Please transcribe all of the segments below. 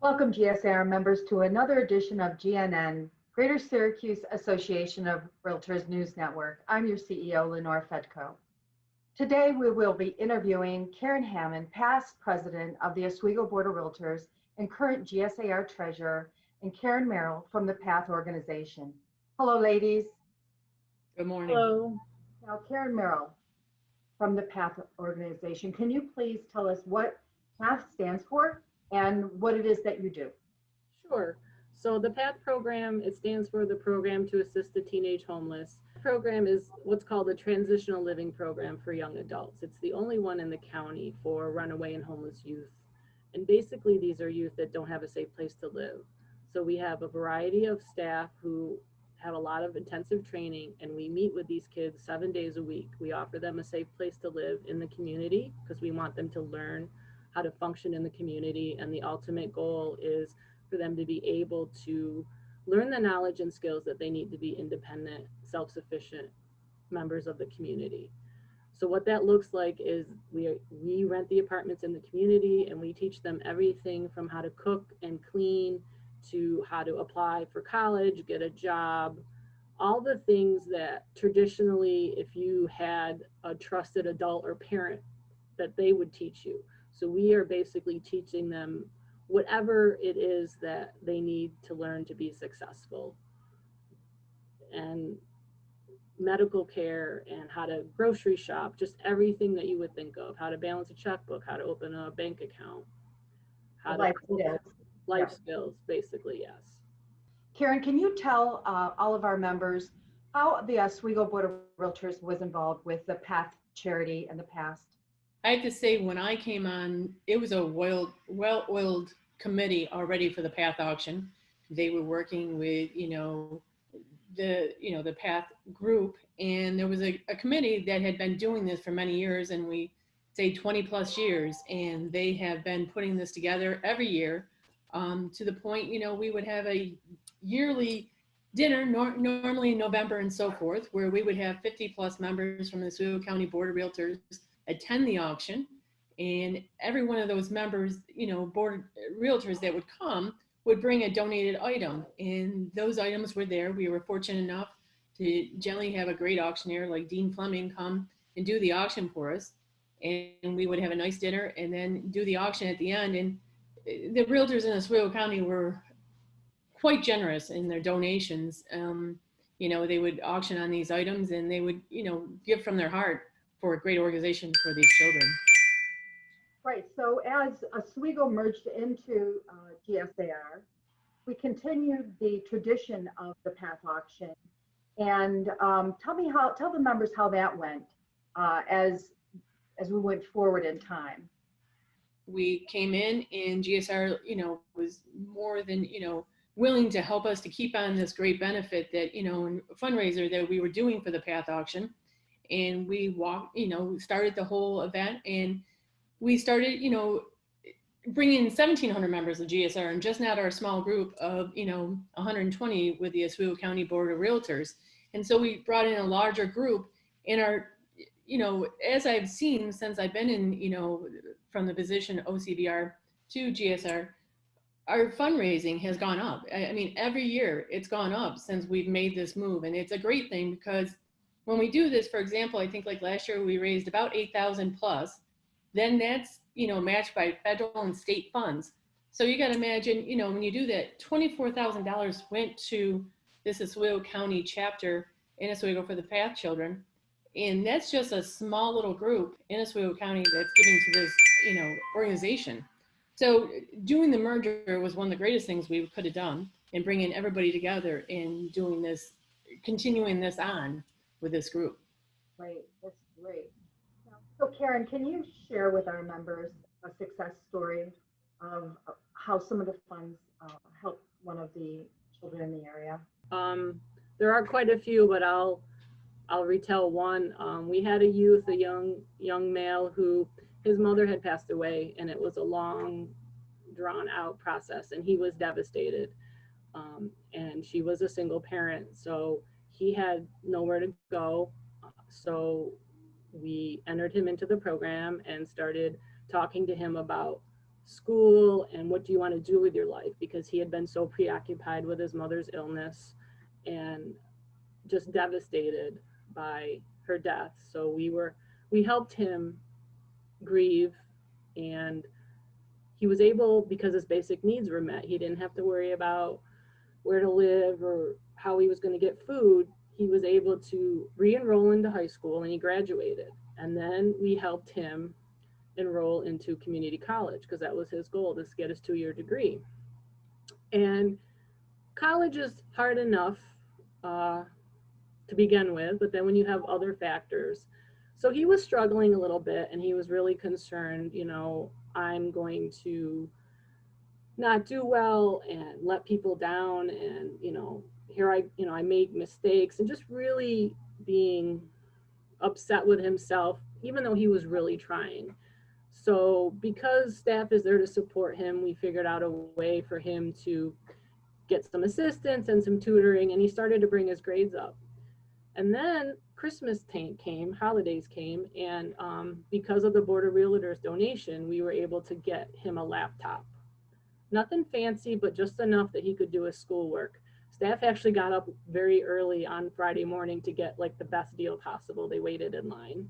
Welcome, GSAR members, to another edition of GNN, Greater Syracuse Association of Realtors News Network. I'm your CEO, Lynnore Fetyko. Today, we will be interviewing Karen Hammond, past president of the Oswego Board of Realtors and current GSAR treasurer, and Karen Merrill from the PATH organization. Hello, ladies. Good morning. Hello. Now, Karen Merrill from the PATH organization, can you please tell us what PATH stands for and what it is that you do? Sure. So the PATH program, it stands for the Program to Assist the Teenage Homeless. The program is what's called a transitional living program for young adults. It's the only one in the county for runaway and homeless youth. And basically these are youth that don't have a safe place to live. So we have a variety of staff who have a lot of intensive training, and we meet with these kids 7 days a week. We offer them a safe place to live in the community because we want them to learn how to function in the community, and the ultimate goal is for them to be able to learn the knowledge and skills that they need to be independent, self-sufficient members of the community. So what that looks like is we rent the apartments in the community, and we teach them everything from how to cook and clean to how to apply for college, get a job, all the things that traditionally, if you had a trusted adult or parent, that they would teach you. So we are basically teaching them whatever it is that they need to learn to be successful. And medical care and how to grocery shop, just everything that you would think of, how to balance a checkbook, how to open a bank account, how to life skills, basically, yes. Karen, can you tell all of our members how the Oswego Board of Realtors was involved with the PATH charity in the past? I have to say, when I came on, it was a well-oiled committee already for the PATH auction. They were working with, the PATH group, and there was a committee that had been doing this for many years, and we say 20 plus years, and they have been putting this together every year to the point, we would have a yearly dinner, normally in November and so forth, where we would have 50 plus members from the Oswego County Board of Realtors attend the auction, and every one of those members, board realtors that would come would bring a donated item, and those items were there. We were fortunate enough to generally have a great auctioneer like Dean Fleming come and do the auction for us, and we would have a nice dinner and then do the auction at the end. And the realtors in Oswego County were quite generous in their donations. They would auction on these items, and they would, give from their heart for a great organization for these children. Right, so as Oswego merged into GSAR, we continued the tradition of the PATH auction. And tell the members how that went as we went forward in time. We came in, and GSR, was more than, willing to help us to keep on this great benefit that, fundraiser that we were doing for the PATH auction. And we started the whole event, and we started, bringing 1,700 members of GSR, and just not our small group of, 120 with the Oswego County Board of Realtors. And so we brought in a larger group, and our, as I've seen since I've been in, from the position OCBR to GSR, our fundraising has gone up. I mean, every year it's gone up since we've made this move. And it's a great thing because when we do this, for example, I think like last year we raised about 8,000 plus, then that's, matched by federal and state funds. So you got to imagine, when you do that, $24,000 went to this Oswego County chapter in Oswego for the PATH children. And that's just a small little group in Oswego County that's giving to this, organization. So doing the merger was one of the greatest things we could have done, and bringing everybody together and doing this, continuing this on with this group. Right, that's great. So Karen, can you share with our members a success story of how some of the funds helped one of the children in the area? There are quite a few, but I'll retell one. We had a youth, a young male who his mother had passed away, and it was a long, drawn out process, and he was devastated. And she was a single parent, so he had nowhere to go. So we entered him into the program and started talking to him about school and what do you want to do with your life, because he had been so preoccupied with his mother's illness and just devastated by her death. So we helped him grieve, and he was able, because his basic needs were met, he didn't have to worry about where to live or how he was going to get food. He was able to re-enroll into high school, and he graduated. And then we helped him enroll into community college, because that was his goal, to get his 2-year degree. And college is hard enough to begin with, but then when you have other factors. So he was struggling a little bit, and he was really concerned, I'm going to not do well and let people down, and here I make mistakes, and just really being upset with himself, even though he was really trying. So because staff is there to support him, we figured out a way for him to get some assistance and some tutoring, and he started to bring his grades up. And then Christmas came, holidays came, and because of the Board of Realtors donation, we were able to get him a laptop. Nothing fancy, but just enough that he could do his schoolwork. Staff actually got up very early on Friday morning to get like the best deal possible. They waited in line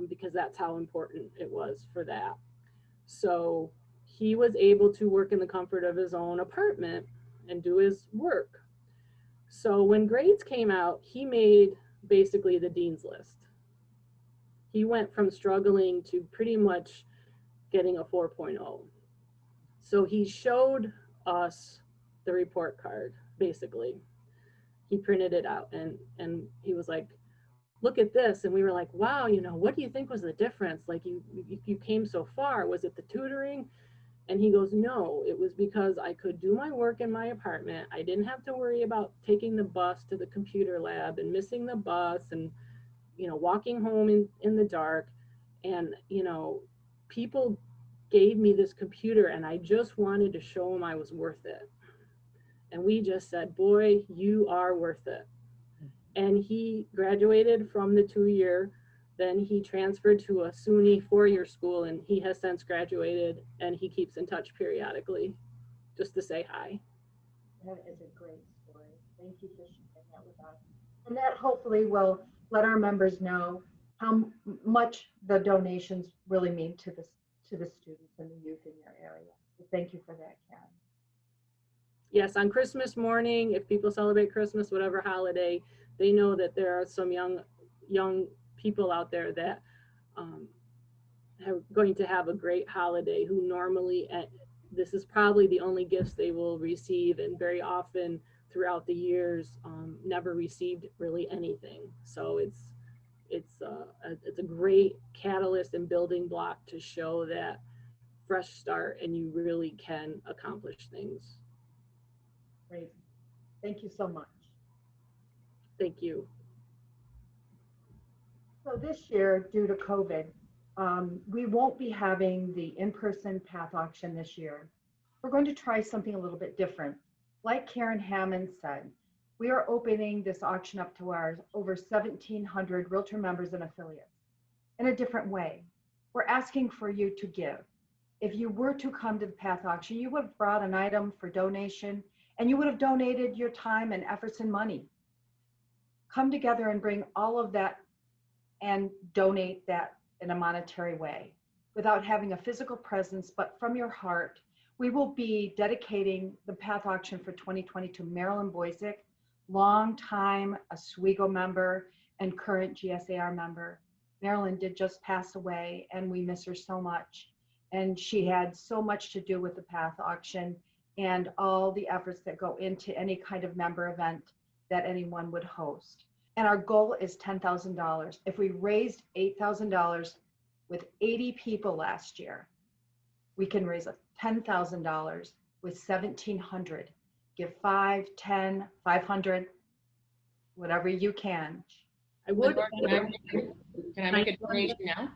because that's how important it was for that. So he was able to work in the comfort of his own apartment and do his work. So when grades came out, he made basically the dean's list. He went from struggling to pretty much getting a 4.0. So he showed us the report card, basically. He printed it out, and he was like, look at this. And we were like, wow, what do you think was the difference? Like you came so far. Was it the tutoring? And he goes, no, it was because I could do my work in my apartment. I didn't have to worry about taking the bus to the computer lab and missing the bus and, walking home in the dark. And, people gave me this computer, and I just wanted to show them I was worth it. And we just said, boy, you are worth it. And he graduated from the 2-year. Then he transferred to a SUNY 4-year school, and he has since graduated, and he keeps in touch periodically just to say hi. That is a great story. Thank you for sharing that with us. And that hopefully will let our members know how much the donations really mean to the students and the youth in your area. So thank you for that, Karen. Yes, on Christmas morning, if people celebrate Christmas, whatever holiday, they know that there are some young people out there that are going to have a great holiday, who normally, this is probably the only gifts they will receive, and very often throughout the years never received really anything. So it's a great catalyst and building block to show that fresh start, and you really can accomplish things. Great. Thank you so much. Thank you. So this year, due to COVID, we won't be having the in-person path auction this year. We're going to try something a little bit different. Like Karen Hammond said, we are opening this auction up to our over 1,700 Realtor members and affiliates in a different way. We're asking for you to give. If you were to come to the path auction, you would have brought an item for donation, and you would have donated your time and efforts and money. Come together and bring all of that and donate that in a monetary way without having a physical presence, but from your heart. We will be dedicating the path auction for 2020 to Marilyn Boysick, longtime Oswego member and current GSAR member. Marilyn did just pass away, and we miss her so much. And she had so much to do with the path auction and all the efforts that go into any kind of member event that anyone would host. And our goal is $10,000. If we raised $8,000 with 80 people last year, we can raise $10,000 with 1,700. Give 5, 10, 500, whatever you can. I would. Can I make a donation now?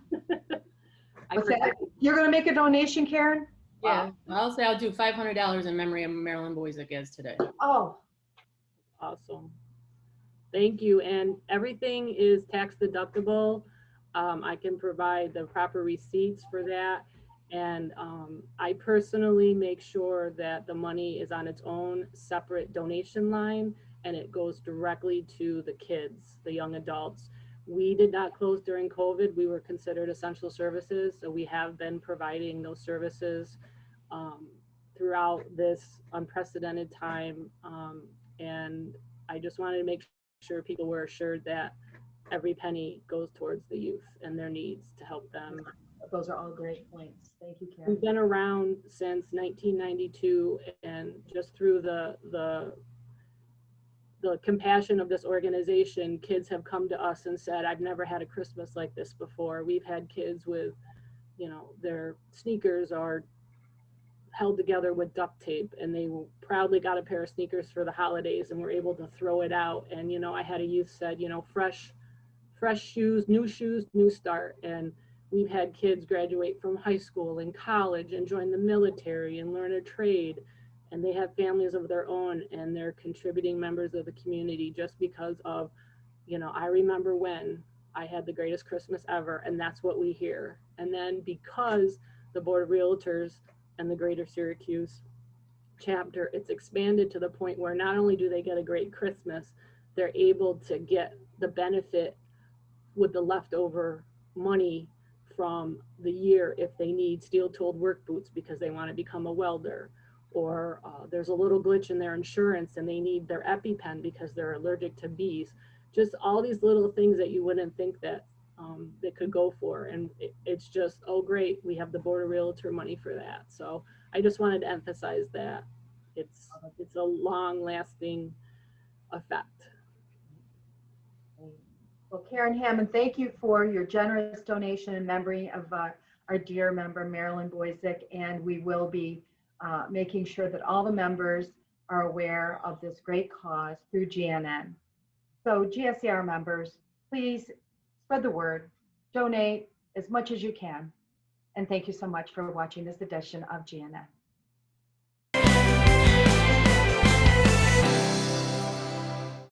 What's that? You're going to make a donation, Karen? Yeah, I'll say I'll do $500 in memory of Marilyn Boysick as today. Oh, awesome. Thank you. And everything is tax deductible. I can provide the proper receipts for that. And I personally make sure that the money is on its own separate donation line, and it goes directly to the kids, the young adults. We did not close during COVID. We were considered essential services, so we have been providing those services um, throughout this unprecedented time. And I just wanted to make sure people were assured that every penny goes towards the youth and their needs to help them. Those are all great points. Thank you, Karen. We've been around since 1992, and just through the compassion of this organization, kids have come to us and said, I've never had a Christmas like this before. We've had kids with, their sneakers are held together with duct tape, and they proudly got a pair of sneakers for the holidays and were able to throw it out. And, I had a youth said, fresh shoes, new start. And we've had kids graduate from high school and college and join the military and learn a trade. And they have families of their own, and they're contributing members of the community just because of, I remember when I had the greatest Christmas ever, and that's what we hear. And then because the Board of Realtors and the Greater Syracuse chapter, it's expanded to the point where not only do they get a great Christmas, they're able to get the benefit with the leftover money from the year if they need steel-toed work boots because they want to become a welder, or there's a little glitch in their insurance and they need their EpiPen because they're allergic to bees. Just all these little things that you wouldn't think that they could go for. And it's just, oh great, we have the Board of Realtor money for that. So I just wanted to emphasize that it's a long-lasting effect. Well, Karen Hammond, thank you for your generous donation in memory of our dear member, Marilyn Boyzik, and we will be making sure that all the members are aware of this great cause through GNN. So GSAR members, please spread the word, donate as much as you can, and thank you so much for watching this edition of GNN.